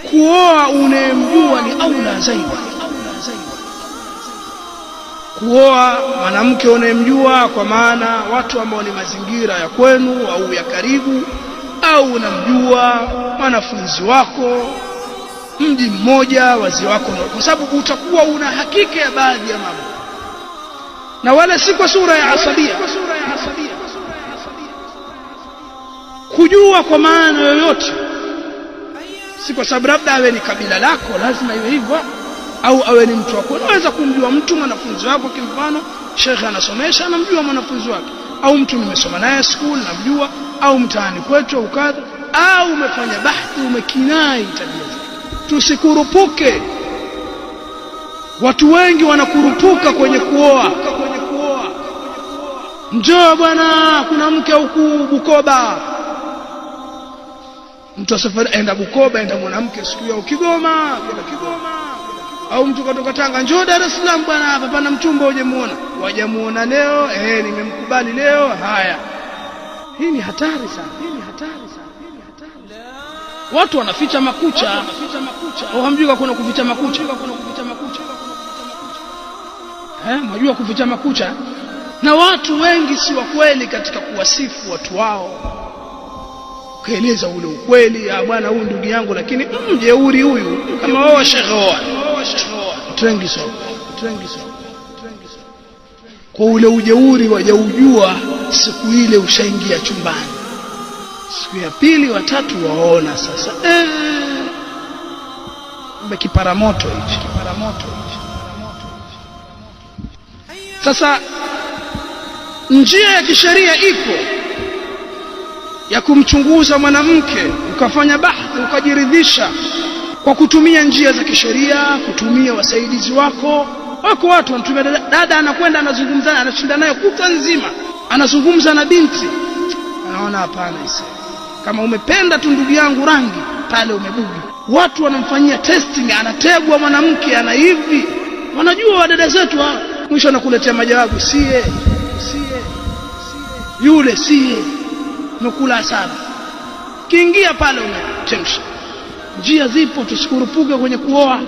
kuoa unayemjua ni aula zaidi. Kuoa mwanamke unayemjua, kwa maana watu ambao ni mazingira ya kwenu au ya karibu, au unamjua mwanafunzi wako, mji mmoja, wazee wako, kwa sababu utakuwa una hakika ya baadhi ya mambo, na wala si kwa sura ya asabia. Kujua kwa maana yoyote, si kwa sababu labda awe ni kabila lako lazima iwe hivyo, au awe ni mtu wako. Unaweza kumjua mtu mwanafunzi wako, kwa mfano shekhe anasomesha, anamjua mwanafunzi wake, au mtu nimesoma naye school namjua, au mtaani kwetu au kadha, au umefanya bahthi, umekinai tabia zake. Tusikurupuke. Watu wengi wanakurupuka kwenye kuoa. Njoo bwana, kuna mke huku Bukoba. Mtu asafari enda Bukoba, enda mwanamke siku ya Kigoma, au mtu kutoka Tanga, njoo Dar es Salaam bwana, hapa pana mchumba hujamuona. Wajamuona leo, nimemkubali leo. Haya, hii ni hatari sana. Watu wanaficha makucha. Hamjui kuna kuficha makucha? Mwajua kuficha makucha? Na watu wengi si wa kweli katika kuwasifu watu wao, ukaeleza ule ukweli, bwana huyu ndugu yangu, lakini jeuri huyu, kama wao shekhoa trengi so. Kwa ule ujeuri wajaujua siku ile ushaingia chumbani, siku ya pili watatu waona sasa kiparamoto hichi. Sasa njia ya kisheria ipo ya kumchunguza mwanamke, ukafanya bahthi, ukajiridhisha kwa kutumia njia za kisheria, kutumia wasaidizi wako. Wako watu wanatumia dada, anakwenda anazungumza, anashinda naye kutwa nzima, anazungumza na binti, anaona hapana, kama umependa tu ndugu yangu rangi pale umebugi. Watu wanamfanyia testing, anategwa mwanamke, ana hivi. Wanajua wadada zetu hao, mwisho anakuletea majawabu, sie yule sie, umekula sana. Kiingia pale unachemsha. Njia zipo, tusikurupuke kwenye kuoa.